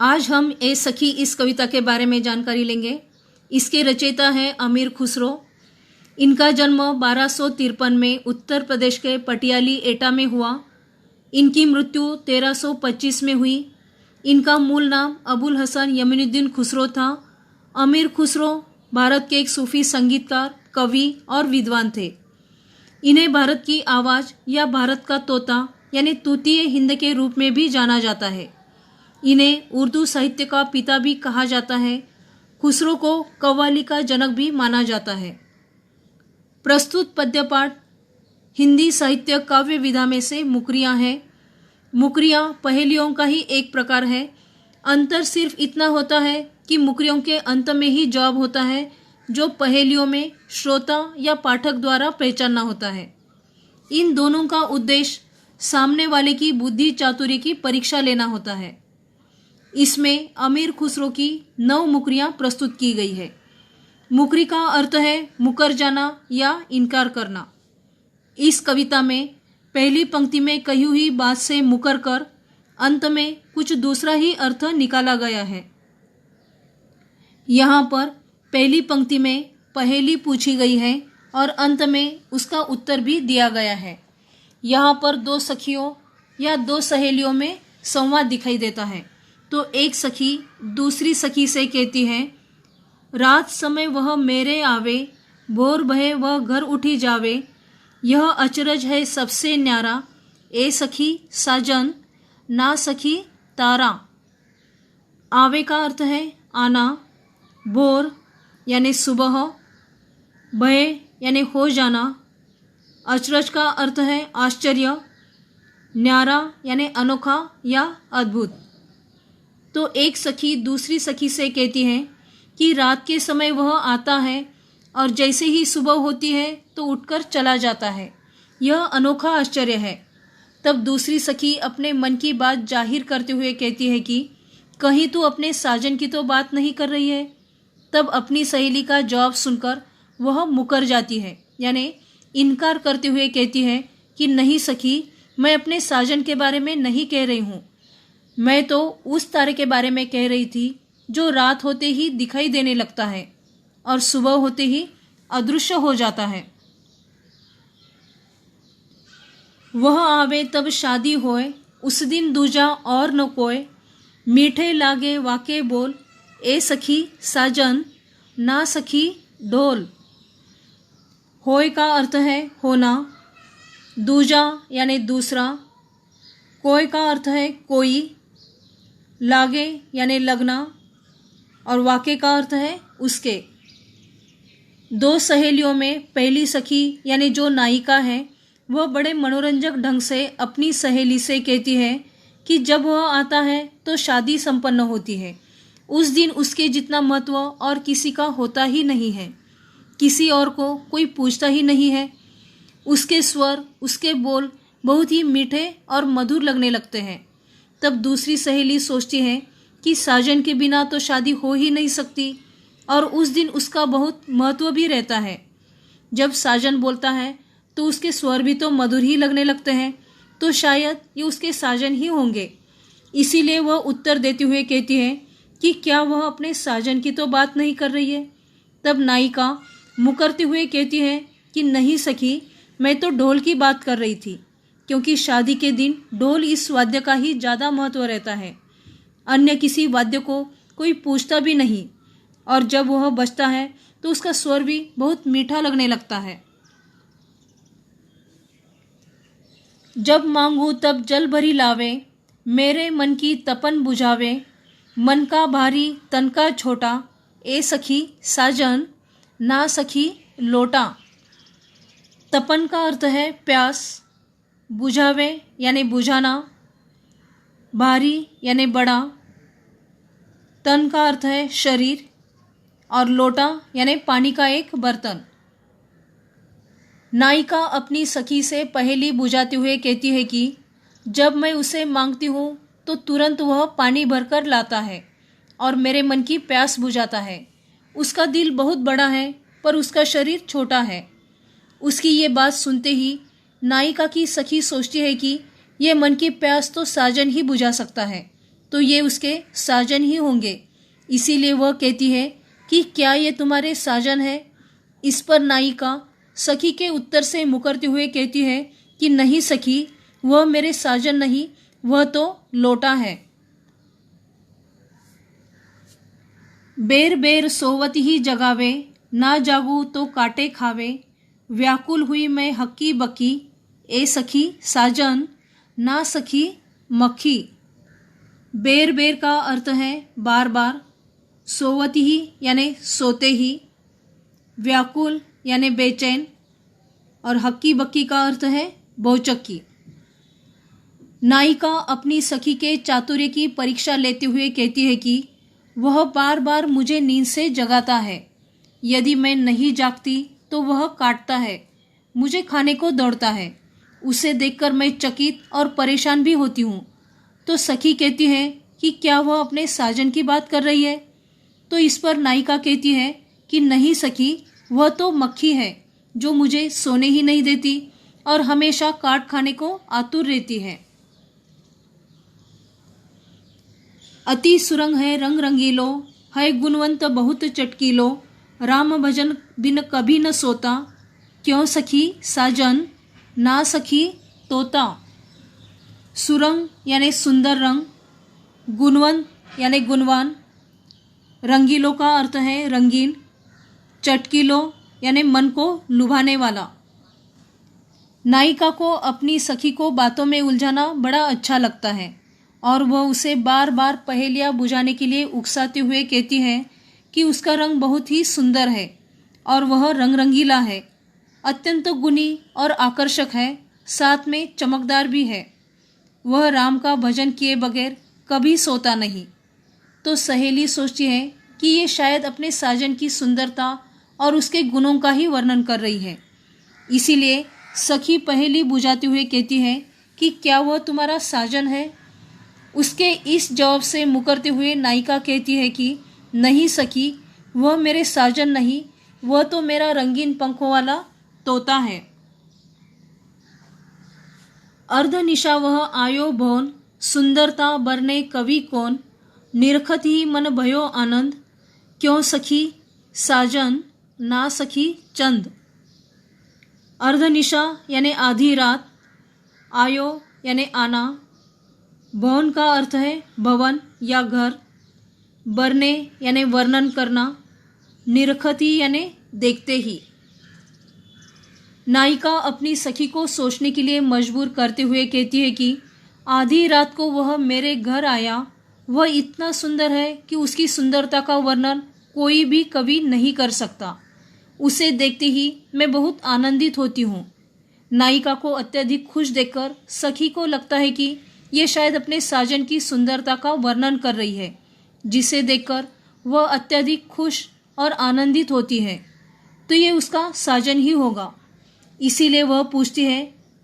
आज हम ए सखी इस कविता के बारे में जानकारी लेंगे। इसके रचयिता हैं अमीर खुसरो। इनका जन्म 1253 में उत्तर प्रदेश के पटियाली एटा में हुआ। इनकी मृत्यु 1325 में हुई। इनका मूल नाम अबुल हसन यमीनुद्दीन खुसरो था। अमीर खुसरो भारत के एक सूफी संगीतकार, कवि और विद्वान थे। इन्हें भारत की आवाज़ या भारत का तोता यानी तूतीय हिंद के रूप में भी जाना जाता है। इन्हें उर्दू साहित्य का पिता भी कहा जाता है। खुसरो को कव्वाली का जनक भी माना जाता है। प्रस्तुत पद्यपाठ हिंदी साहित्य काव्य विधा में से मुकरियाँ हैं। मुकरियाँ पहेलियों का ही एक प्रकार है। अंतर सिर्फ इतना होता है कि मुकरियों के अंत में ही जवाब होता है, जो पहेलियों में श्रोता या पाठक द्वारा पहचानना होता है। इन दोनों का उद्देश्य सामने वाले की बुद्धि चातुर्य की परीक्षा लेना होता है। इसमें अमीर खुसरो की 9 मुकरियाँ प्रस्तुत की गई है। मुकरी का अर्थ है मुकर जाना या इनकार करना। इस कविता में पहली पंक्ति में कही हुई बात से मुकर कर अंत में कुछ दूसरा ही अर्थ निकाला गया है। यहाँ पर पहली पंक्ति में पहेली पूछी गई है और अंत में उसका उत्तर भी दिया गया है। यहाँ पर 2 सखियों या 2 सहेलियों में संवाद दिखाई देता है। तो एक सखी दूसरी सखी से कहती है, रात समय वह मेरे आवे, भोर भये वह घर उठी जावे, यह अचरज है सबसे न्यारा, ए सखी साजन ना सखी तारा। आवे का अर्थ है आना, भोर यानी सुबह, भय यानी हो जाना, अचरज का अर्थ है आश्चर्य, न्यारा यानी अनोखा या अद्भुत। तो एक सखी दूसरी सखी से कहती है कि रात के समय वह आता है और जैसे ही सुबह होती है तो उठकर चला जाता है, यह अनोखा आश्चर्य है। तब दूसरी सखी अपने मन की बात जाहिर करते हुए कहती है कि कहीं तू अपने साजन की तो बात नहीं कर रही है। तब अपनी सहेली का जवाब सुनकर वह मुकर जाती है, यानी इनकार करते हुए कहती है कि नहीं सखी, मैं अपने साजन के बारे में नहीं कह रही हूँ, मैं तो उस तारे के बारे में कह रही थी जो रात होते ही दिखाई देने लगता है और सुबह होते ही अदृश्य हो जाता है। वह आवे तब शादी होए, उस दिन दूजा और न कोय, मीठे लागे वाके बोल, ए सखी साजन ना सखी ढोल। होए का अर्थ है होना, दूजा यानी दूसरा, कोय का अर्थ है कोई, लागे यानी लगना और वाके का अर्थ है उसके। 2 सहेलियों में पहली सखी यानी जो नायिका है वह बड़े मनोरंजक ढंग से अपनी सहेली से कहती है कि जब वह आता है तो शादी संपन्न होती है। उस दिन उसके जितना महत्व और किसी का होता ही नहीं है, किसी और को कोई पूछता ही नहीं है। उसके स्वर, उसके बोल बहुत ही मीठे और मधुर लगने लगते हैं। तब दूसरी सहेली सोचती है कि साजन के बिना तो शादी हो ही नहीं सकती और उस दिन उसका बहुत महत्व भी रहता है। जब साजन बोलता है तो उसके स्वर भी तो मधुर ही लगने लगते हैं, तो शायद ये उसके साजन ही होंगे। इसीलिए वह उत्तर देते हुए कहती है कि क्या वह अपने साजन की तो बात नहीं कर रही है। तब नायिका मुकरते हुए कहती है कि नहीं सखी, मैं तो ढोल की बात कर रही थी, क्योंकि शादी के दिन ढोल इस वाद्य का ही ज़्यादा महत्व रहता है। अन्य किसी वाद्य को कोई पूछता भी नहीं और जब वह बजता है तो उसका स्वर भी बहुत मीठा लगने लगता है। जब मांगू तब जल भरी लावे, मेरे मन की तपन बुझावे, मन का भारी तन का छोटा, ए सखी साजन ना सखी लोटा। तपन का अर्थ है प्यास, बुझावे यानी बुझाना, भारी यानी बड़ा, तन का अर्थ है शरीर और लोटा यानी पानी का एक बर्तन। नायिका अपनी सखी से पहेली बुझाते हुए कहती है कि जब मैं उसे मांगती हूँ तो तुरंत वह पानी भरकर लाता है और मेरे मन की प्यास बुझाता है। उसका दिल बहुत बड़ा है पर उसका शरीर छोटा है। उसकी ये बात सुनते ही नायिका की सखी सोचती है कि ये मन की प्यास तो साजन ही बुझा सकता है, तो ये उसके साजन ही होंगे। इसीलिए वह कहती है कि क्या ये तुम्हारे साजन है। इस पर नायिका सखी के उत्तर से मुकरते हुए कहती है कि नहीं सखी, वह मेरे साजन नहीं, वह तो लोटा है। बेर बेर सोवत ही जगावे, ना जागू तो काटे खावे। व्याकुल हुई मैं हक्की बक्की, ए सखी साजन ना सखी मक्खी। बेर बेर का अर्थ है बार बार, सोवत ही यानी सोते ही, व्याकुल यानी बेचैन, और हक्की बक्की का अर्थ है बहुचक्की। नायिका अपनी सखी के चातुर्य की परीक्षा लेते हुए कहती है कि वह बार बार मुझे नींद से जगाता है। यदि मैं नहीं जागती तो वह काटता है, मुझे खाने को दौड़ता है। उसे देखकर मैं चकित और परेशान भी होती हूँ। तो सखी कहती है कि क्या वह अपने साजन की बात कर रही है। तो इस पर नायिका कहती है कि नहीं सखी, वह तो मक्खी है जो मुझे सोने ही नहीं देती और हमेशा काट खाने को आतुर रहती है। अति सुरंग है रंग रंगीलो, है गुणवंत बहुत चटकीलो। राम भजन बिन कभी न सोता, क्यों सखी साजन ना सखी तोता। सुरंग यानी सुंदर रंग, गुणवंत यानी गुणवान, रंगीलो का अर्थ है रंगीन, चटकीलो यानी मन को लुभाने वाला। नायिका को अपनी सखी को बातों में उलझाना बड़ा अच्छा लगता है और वह उसे बार बार पहेलियां बुझाने के लिए उकसाते हुए कहती है कि उसका रंग बहुत ही सुंदर है और वह रंग रंगीला है, अत्यंत गुणी और आकर्षक है, साथ में चमकदार भी है। वह राम का भजन किए बगैर कभी सोता नहीं। तो सहेली सोचती है कि ये शायद अपने साजन की सुंदरता और उसके गुणों का ही वर्णन कर रही है। इसीलिए सखी पहेली बुझाते हुए कहती है कि क्या वह तुम्हारा साजन है। उसके इस जवाब से मुकरते हुए नायिका कहती है कि नहीं सखी, वह मेरे साजन नहीं, वह तो मेरा रंगीन पंखों वाला तोता है। अर्धनिशा वह आयो भौन, सुंदरता बरने कवि कौन। निरखत ही मन भयो आनंद, क्यों सखी साजन ना सखी चंद। अर्धनिशा यानी आधी रात, आयो यानी आना, भवन का अर्थ है भवन या घर, बरने यानी वर्णन करना, निरखती यानी देखते ही। नायिका अपनी सखी को सोचने के लिए मजबूर करते हुए कहती है कि आधी रात को वह मेरे घर आया। वह इतना सुंदर है कि उसकी सुंदरता का वर्णन कोई भी कभी नहीं कर सकता। उसे देखते ही मैं बहुत आनंदित होती हूँ। नायिका को अत्यधिक खुश देखकर सखी को लगता है कि ये शायद अपने साजन की सुंदरता का वर्णन कर रही है, जिसे देखकर वह अत्यधिक खुश और आनंदित होती है। तो ये उसका साजन ही होगा। इसीलिए वह पूछती है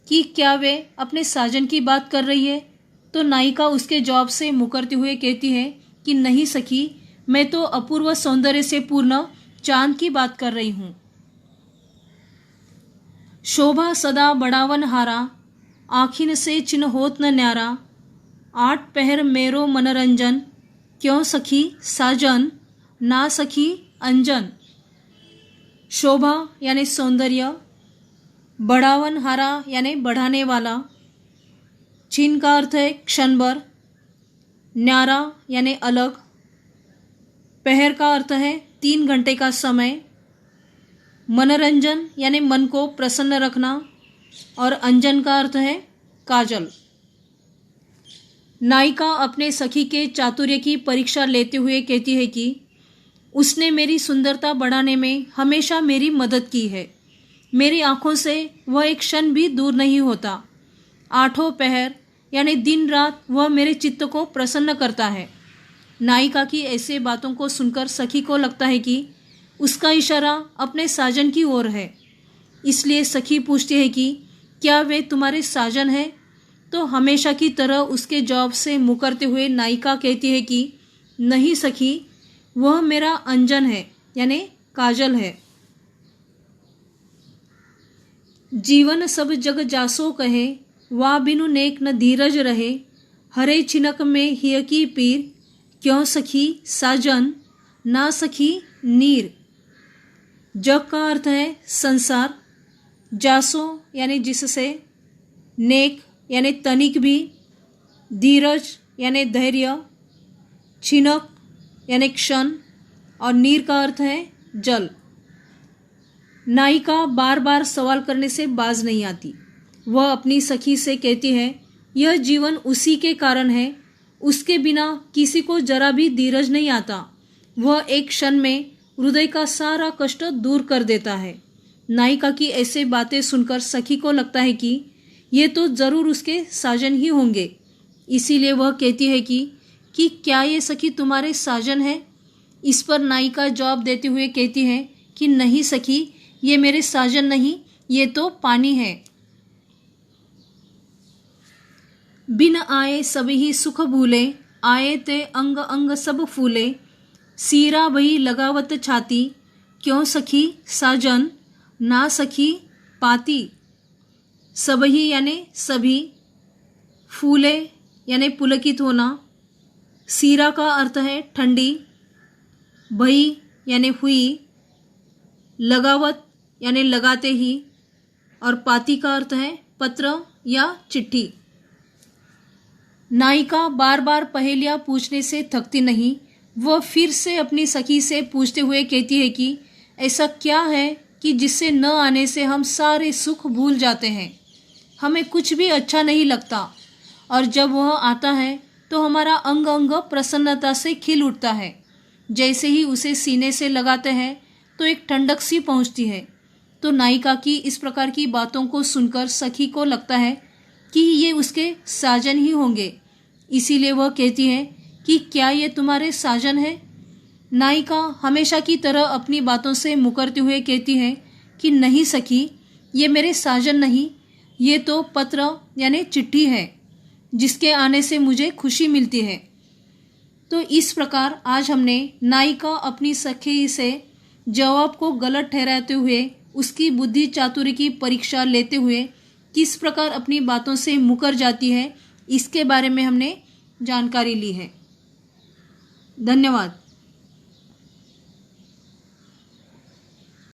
कि क्या वे अपने साजन की बात कर रही है। तो नायिका उसके जवाब से मुकरते हुए कहती है कि नहीं सखी, मैं तो अपूर्व सौंदर्य से पूर्ण चांद की बात कर रही हूँ। शोभा सदा बढ़ावन हारा, आखिन से चिन्ह होत न न्यारा। आठ पहर मेरो मनोरंजन, क्यों सखी साजन ना सखी अंजन। शोभा यानी सौंदर्य, बढ़ावन हारा यानी बढ़ाने वाला, छिन का अर्थ है क्षण भर, न्यारा यानी अलग, पहर का अर्थ है 3 घंटे का समय, मनोरंजन यानी मन को प्रसन्न रखना, और अंजन का अर्थ है काजल। नायिका अपने सखी के चातुर्य की परीक्षा लेते हुए कहती है कि उसने मेरी सुंदरता बढ़ाने में हमेशा मेरी मदद की है। मेरी आंखों से वह एक क्षण भी दूर नहीं होता। आठों पहर यानी दिन रात वह मेरे चित्त को प्रसन्न करता है। नायिका की ऐसे बातों को सुनकर सखी को लगता है कि उसका इशारा अपने साजन की ओर है। इसलिए सखी पूछती है कि क्या वे तुम्हारे साजन है। तो हमेशा की तरह उसके जवाब से मुकरते हुए नायिका कहती है कि नहीं सखी, वह मेरा अंजन है यानी काजल है। जीवन सब जग जासो कहे, वा बिनु नेक न धीरज रहे। हरे छिनक में हिय की पीर, क्यों सखी साजन ना सखी नीर। जग का अर्थ है संसार, जासो यानी जिससे, नेक यानी तनिक भी, धीरज यानी धैर्य, छिनक यानी क्षण और नीर का अर्थ है जल। नायिका बार बार सवाल करने से बाज नहीं आती। वह अपनी सखी से कहती है यह जीवन उसी के कारण है, उसके बिना किसी को जरा भी धीरज नहीं आता। वह एक क्षण में हृदय का सारा कष्ट दूर कर देता है। नायिका की ऐसे बातें सुनकर सखी को लगता है कि ये तो जरूर उसके साजन ही होंगे। इसीलिए वह कहती है कि क्या ये सखी तुम्हारे साजन है। इस पर नायिका जवाब देते हुए कहती है कि नहीं सखी, ये मेरे साजन नहीं, ये तो पानी है। बिन आए सभी सुख भूले, आए ते अंग अंग सब फूले। सीरा वही लगावत छाती, क्यों सखी साजन ना सखी पाती। सबही यानी सभी, फूले यानी पुलकित होना, सीरा का अर्थ है ठंडी, भई यानी हुई, लगावत यानी लगाते ही और पाती का अर्थ है पत्र या चिट्ठी। नायिका बार बार पहेलियां पूछने से थकती नहीं। वह फिर से अपनी सखी से पूछते हुए कहती है कि ऐसा क्या है कि जिससे न आने से हम सारे सुख भूल जाते हैं। हमें कुछ भी अच्छा नहीं लगता और जब वह आता है तो हमारा अंग अंग प्रसन्नता से खिल उठता है। जैसे ही उसे सीने से लगाते हैं तो एक ठंडक सी पहुंचती है। तो नायिका की इस प्रकार की बातों को सुनकर सखी को लगता है कि ये उसके साजन ही होंगे। इसीलिए वह कहती है कि क्या ये तुम्हारे साजन है। नायिका हमेशा की तरह अपनी बातों से मुकरते हुए कहती है कि नहीं सखी, ये मेरे साजन नहीं, ये तो पत्र यानी चिट्ठी है जिसके आने से मुझे खुशी मिलती है। तो इस प्रकार आज हमने नायिका अपनी सखी से जवाब को गलत ठहराते हुए उसकी बुद्धि चातुर्य की परीक्षा लेते हुए किस प्रकार अपनी बातों से मुकर जाती है, इसके बारे में हमने जानकारी ली है। धन्यवाद।